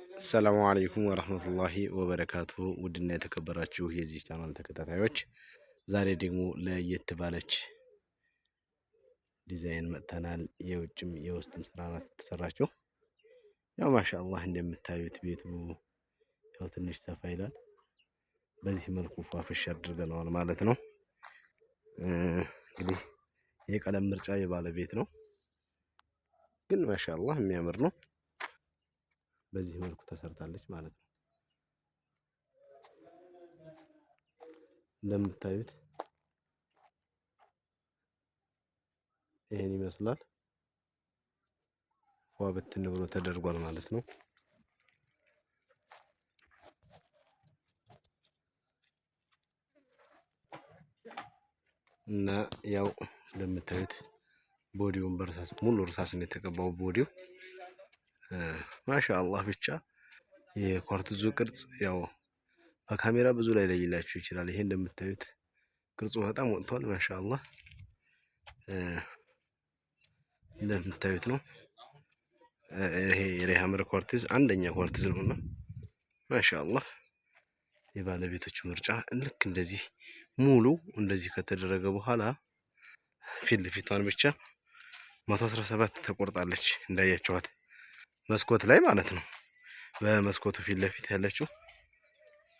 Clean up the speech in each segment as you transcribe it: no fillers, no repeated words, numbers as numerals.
السلام عليكم ورحمة الله وبركاته ودنا የተከበራችሁ የዚህ ቻናል ተከታታዮች ዛሬ ደግሞ ለየት ባለች ዲዛይን መጥተናል። የውጭም የውስጥም ስራ ተሰራችሁ። ያው ማሻአላህ እንደምታዩት ቤቱ ያው ትንሽ ሰፋ ይላል። በዚህ መልኩ ፏፍሽ አድርገናል ማለት ነው። እንግዲህ የቀለም ምርጫ የባለቤት ነው፣ ግን ማሻአላህ የሚያምር ነው። በዚህ መልኩ ተሰርታለች ማለት ነው። እንደምታዩት ይሄን ይመስላል። ዋ በትን ብሎ ተደርጓል ማለት ነው። እና ያው እንደምታዩት ቦዲውን በርሳስ ሙሉ እርሳስ ነው የተቀባው ቦዲው። ማሻአላህ ብቻ የኳርትዙ ቅርጽ ያው በካሜራ ብዙ ላይ ለይላችሁ ይችላል። ይሄ እንደምታዩት ቅርጹ በጣም ወጥቷል። ማሻአላህ እንደምታዩት ነው። ይሄ የሪሃመር ኳርትዝ አንደኛ ኳርትዝ ነውና ማሻአላህ የባለቤቶቹ ምርጫ ልክ እንደዚህ ሙሉ እንደዚህ ከተደረገ በኋላ ፊት ለፊቷን ብቻ 117 ተቆርጣለች እንዳያችኋት መስኮት ላይ ማለት ነው። በመስኮቱ ፊት ለፊት ያለችው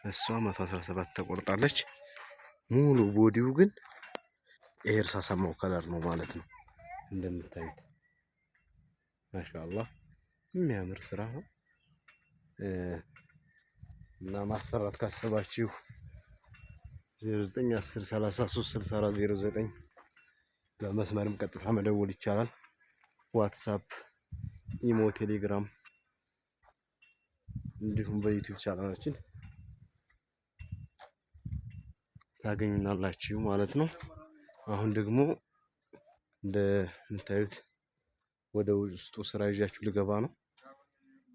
እሷ 117 ተቆርጣለች። ሙሉ ቦዲው ግን የእርሳሳማው ከለር ነው ማለት ነው። እንደምታዩት ማሻአላህ የሚያምር ስራ ነው። እና ማሰራት ካሰባችሁ 0910336409 በመስመርም ቀጥታ መደወል ይቻላል። ዋትስአፕ፣ ኢሞ፣ ቴሌግራም እንዲሁም በዩቲዩብ ቻናላችን ታገኙናላችሁ ማለት ነው። አሁን ደግሞ እንደምታዩት ወደ ውስጡ ስራ ይዣችሁ ልገባ ነው።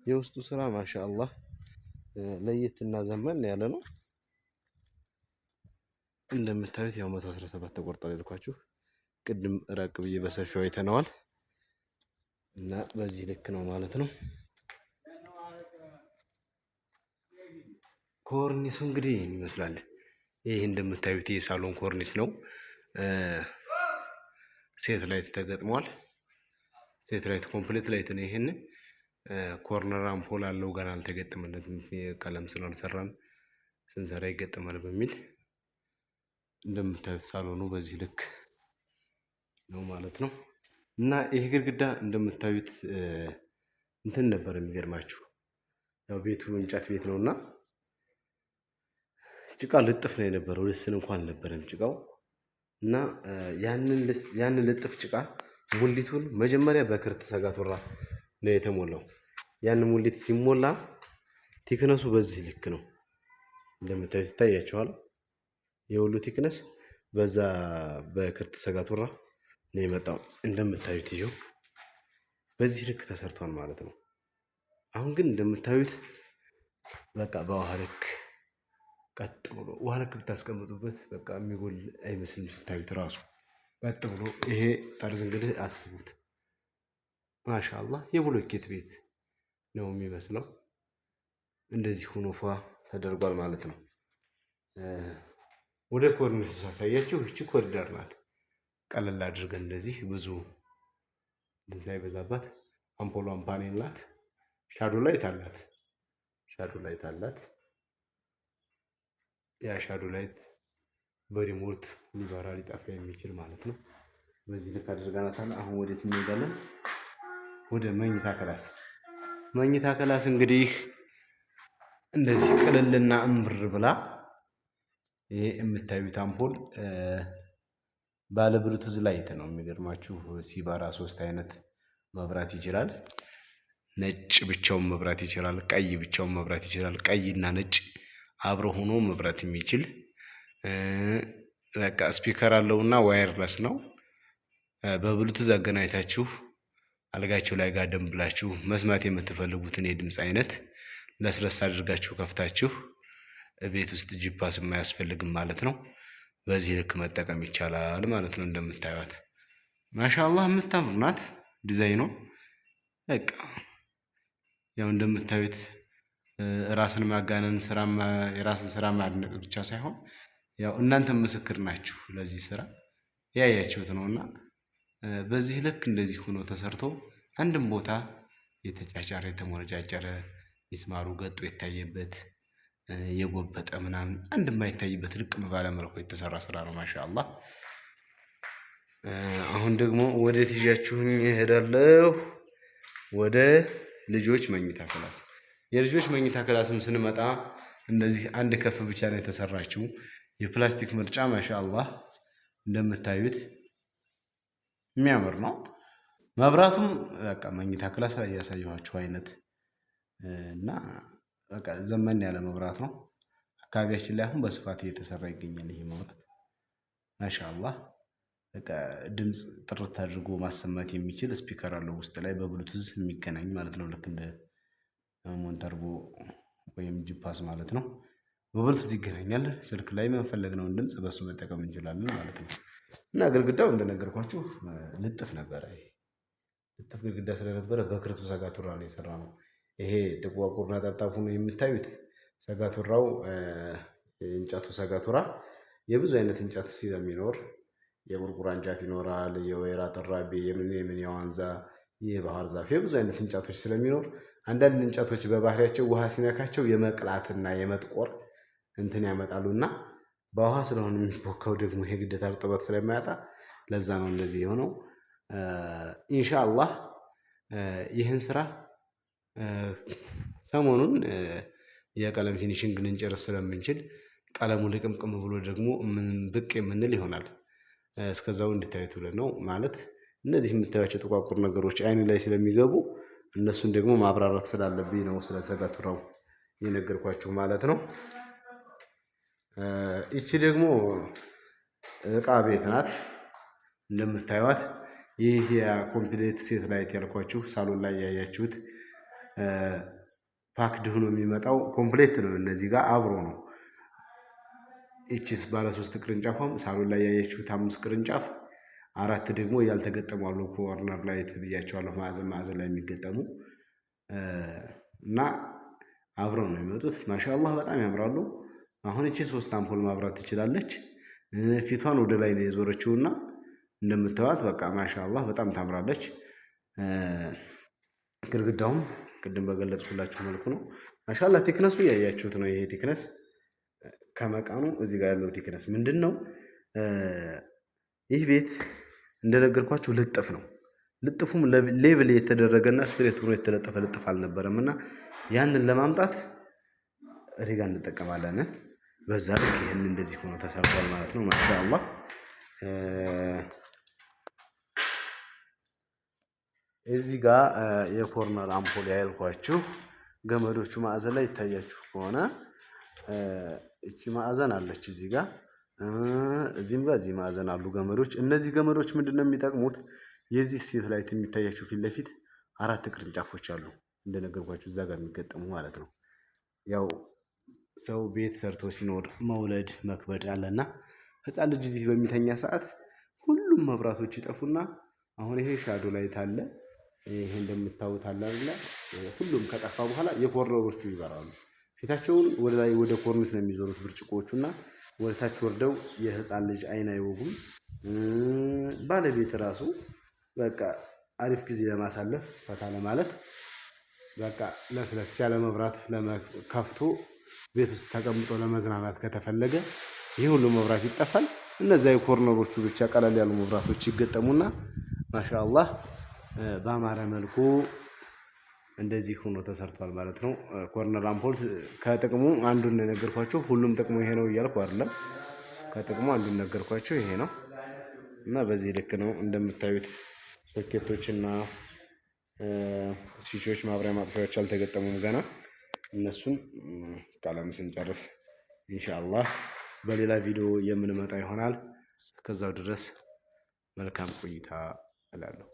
የውስጡ ስራ ማሻአላህ ለየትና ዘመን ያለ ነው። እንደምታዩት ያው 117 ተቆርጧል ያልኳችሁ ቅድም ራቅ ብዬ በሰፊው አይተነዋል። እና በዚህ ልክ ነው ማለት ነው። ኮርኒሱ እንግዲህ ይሄን ይመስላል። ይሄ እንደምታዩት የሳሎን ኮርኒስ ነው። ሴት ላይት ተገጥሟል። ሴት ላይት ኮምፕሊት ላይት ነው። ይሄን ኮርነር አምፖል አለው ገና አልተገጠመለትም፣ ቀለም ስላልሰራን ስንሰራ ይገጠማል በሚል እንደምታዩት ሳሎኑ በዚህ ልክ ነው ማለት ነው። እና ይሄ ግድግዳ እንደምታዩት እንትን ነበር የሚገርማችሁ፣ ያው ቤቱ እንጨት ቤት ነውና ጭቃ ልጥፍ ነው የነበረው፣ ልስን እንኳን አልነበረም ጭቃው። እና ያንን ልጥፍ ጭቃ ሙሊቱን መጀመሪያ በክርት ሰጋቱራ ነው የተሞላው። ያንን ሙሊት ሲሞላ ቲክነሱ በዚህ ልክ ነው እንደምታዩት ይታያችኋል። የሁሉ ቲክነስ በዛ በክርት ሰጋቱራ ነው የመጣው። እንደምታዩት ይሄው በዚህ ልክ ተሰርቷል ማለት ነው። አሁን ግን እንደምታዩት በቃ በውሃ ልክ ቀጥ ብሎ ውሃ ልክ ብታስቀምጡበት በቃ የሚጎል አይመስልም ስታዩት ራሱ ቀጥ ብሎ። ይሄ ጠርዝ እንግዲህ አስቡት ማሻአላህ የብሎኬት ቤት ነው የሚመስለው። እንደዚህ ሆኖ ፏ ተደርጓል ማለት ነው። ወደ ኮርኒሱ ሳሳያችሁ እቺ ኮሪደር ናት። ቀለል አድርገን እንደዚህ ብዙ ሳይበዛባት አምፖሏን ፓኔል ናት። ሻዶ ላይት አላት። ሻዶ ላይት አላት። ያ ሻዶ ላይት በሪሞት ሊበራ ሊጠፋ የሚችል ማለት ነው። በዚህ ልክ አድርገናታል። አሁን ወዴት እንሄዳለን? ወደ መኝታ ክላስ። መኝታ ክላስ እንግዲህ እንደዚህ ቅልልና እምብር ብላ ይሄ የምታዩት አምፖል ባለ ብሉቱዝ ላይት ነው። የሚገርማችሁ ሲባራ 3 አይነት መብራት ይችላል። ነጭ ብቻውን መብራት ይችላል፣ ቀይ ብቻውን መብራት ይችላል። ቀይና ነጭ አብሮ ሆኖ መብራት የሚችል በቃ ስፒከር አለውና ዋየርለስ ነው። በብሉቱዝ አገናኝታችሁ አልጋችሁ ላይ ጋደም ብላችሁ መስማት የምትፈልጉትን የድምጽ አይነት ለስለስ አድርጋችሁ ከፍታችሁ ቤት ውስጥ ጂፓስ የማያስፈልግም ማለት ነው። በዚህ ልክ መጠቀም ይቻላል ማለት ነው። እንደምታዩት ማሻአላህ የምታምር ናት። ዲዛይኑ በቃ ያው እንደምታዩት ራስን ማጋነን የራስን ስራ ማድነቅ ብቻ ሳይሆን ያው እናንተም ምስክር ናችሁ ለዚህ ስራ ያያችሁት ነውና በዚህ ልክ እንደዚህ ሆኖ ተሰርቶ አንድም ቦታ የተጫጫረ የተሞነጫጨረ ሚስማሩ ገጦ የታየበት የጎበጠ ምናምን አንድም የማይታይበት ልቅም ባለ መልኩ የተሰራ ስራ ነው። ማሻአላህ። አሁን ደግሞ ወዴት ይዣችሁኝ እሄዳለሁ? ወደ ልጆች መኝታ ክላስ። የልጆች መኝታ ክላስም ስንመጣ እንደዚህ አንድ ከፍ ብቻ ነው የተሰራችው። የፕላስቲክ ምርጫ ማሻአላህ እንደምታዩት የሚያምር ነው። መብራቱም በቃ መኝታ ክላስ ላይ ያሳየኋችሁ አይነት እና በቃ ዘመን ያለ መብራት ነው። አካባቢያችን ላይ አሁን በስፋት እየተሰራ ይገኛል ይሄ መብራት ማሻአላህ። በቃ ድምፅ ጥርት አድርጎ ማሰማት የሚችል ስፒከር አለው ውስጥ ላይ በብሉቱዝ የሚገናኝ ማለት ነው። ልክ እንደ ሞንተርቦ ወይም ጂፓስ ማለት ነው። በብሉቱዝ ይገናኛል። ስልክ ላይ የምንፈልገውን ድምፅ በሱ መጠቀም እንችላለን ማለት ነው። እና ግድግዳው እንደነገርኳችሁ ልጥፍ ነበረ። ልጥፍ ግድግዳ ስለነበረ በክርቱ ሰጋቱራ ነው የሰራነው። ይሄ ጥቋቁር ነጠብጣብ ሆኖ የምታዩት ሰጋቱራው የእንጨቱ ሰጋቱራ የብዙ አይነት እንጨት ስለሚኖር የቁርቁራ እንጨት ይኖራል፣ የወይራ ጥራቤ፣ የምን የዋንዛ፣ የባህር ዛፍ የብዙ አይነት እንጨቶች ስለሚኖር አንዳንድ እንጨቶች በባህሪያቸው ውሃ ሲነካቸው የመቅላትና የመጥቆር እንትን ያመጣሉና በውሃ ስለሆነ የሚቦካው ደግሞ ይሄ ግዴታ እርጥበት ስለማያጣ ለዛ ነው እንደዚህ የሆነው። ኢንሻአላህ ይህን ስራ ሰሞኑን የቀለም ፊኒሽንግ ልንጨርስ ስለምንችል ቀለሙ ልቅምቅም ብሎ ደግሞ ብቅ የምንል ይሆናል። እስከዛው እንድታዩት ብለን ነው ማለት እነዚህ የምታዩቸው ጥቋቁር ነገሮች አይን ላይ ስለሚገቡ እነሱን ደግሞ ማብራራት ስላለብኝ ነው ስለ ሰጋቱራው የነገርኳችሁ ማለት ነው። ይቺ ደግሞ እቃ ቤት ናት እንደምታዩት። ይህ የኮምፕሌት ሴት ላይት ያልኳችሁ ሳሎን ላይ ያያችሁት ፓክድ ሆኖ የሚመጣው ኮምፕሌት ነው። እነዚህ ጋር አብሮ ነው። ይቺስ ባለ 3 ቅርንጫፏም ሳሎን ላይ ያያችሁት 5 ቅርንጫፍ፣ 4 ደግሞ ያልተገጠሙ አሉ። ኮርነር ላይ ብያቸዋለሁ፣ ማዕዘን ላይ የሚገጠሙ እና አብረው ነው የሚመጡት። ማሻአላህ በጣም ያምራሉ። አሁን እቺ 3 አምፖል ማብራት ትችላለች። ፊቷን ወደ ላይ ነው የዞረችውና እንደምታዩት በቃ ማሻአላህ በጣም ታምራለች። ግድግዳውም ቅድም በገለጽኩላችሁ መልኩ ነው። ማሻአላህ ቴክነሱ ያያችሁት ነው። ይሄ ቴክነስ ከመቃኑ እዚህ ጋር ያለው ቴክነስ ምንድነው? ይህ ቤት እንደነገርኳችሁ ልጥፍ ነው። ልጥፉም ሌቭል የተደረገና ስትሬት ሆኖ የተለጠፈ ልጥፍ አልነበረም እና ያንን ለማምጣት ሪጋ እንጠቀማለን። በዛ ልክ ይሄን እንደዚህ ሆኖ ተሰርቷል ማለት ነው። ማሻአላህ እዚህ ጋር የኮርነር አምፖል ያልኳችሁ ገመዶቹ ማዕዘን ላይ ይታያችሁ ከሆነ እቺ ማዕዘን አለች እዚህ ጋር እዚህም ጋር እዚህ ማዕዘን አሉ ገመዶች። እነዚህ ገመዶች ምንድነው የሚጠቅሙት? የዚህ ሴት ላይት የሚታያችሁ ፊት ለፊት 4 ቅርንጫፎች አሉ እንደነገርኳችሁ እዛ ጋር የሚገጠሙ ማለት ነው። ያው ሰው ቤት ሰርቶ ሲኖር መውለድ መክበድ አለና ህፃን ልጅ እዚህ በሚተኛ ሰዓት ሁሉም መብራቶች ይጠፉና አሁን ይሄ ሻዶ ላይት አለ፣ ይሄ እንደምታዩት አለ አይደል? ሁሉም ከጠፋ በኋላ የኮርነሮቹ ይበራሉ። ፊታቸውን ወደ ላይ ወደ ኮርኒስ ነው የሚዞሩት ብርጭቆዎቹና ወደ ታች ወርደው የህፃን ልጅ አይን አይወጉም። ባለቤት ራሱ በቃ አሪፍ ጊዜ ለማሳለፍ ፈታ ለማለት በቃ ለስለስ ያለ መብራት ከፍቶ ቤት ውስጥ ተቀምጦ ለመዝናናት ከተፈለገ ይህ ሁሉ መብራት ይጠፋል። እነዛ የኮርነሮቹ ብቻ ቀለል ያሉ መብራቶች ይገጠሙና ማሻአላህ በአማረ መልኩ እንደዚህ ሆኖ ተሰርቷል ማለት ነው። ኮርነር አምፖል ከጥቅሙ አንዱን ነገርኳችሁ። ሁሉም ጥቅሙ ይሄ ነው እያልኩ አይደለም። ከጥቅሙ አንዱን ነገርኳችሁ ይሄ ነው እና በዚህ ልክ ነው እንደምታዩት። ሶኬቶችና ስዊቾች ማብሪያ ማጥፊያዎች አልተገጠሙም ገና። እነሱን ቀለም ስንጨርስ ኢንሻአላህ በሌላ ቪዲዮ የምንመጣ ይሆናል። እስከዛው ድረስ መልካም ቆይታ እላለሁ።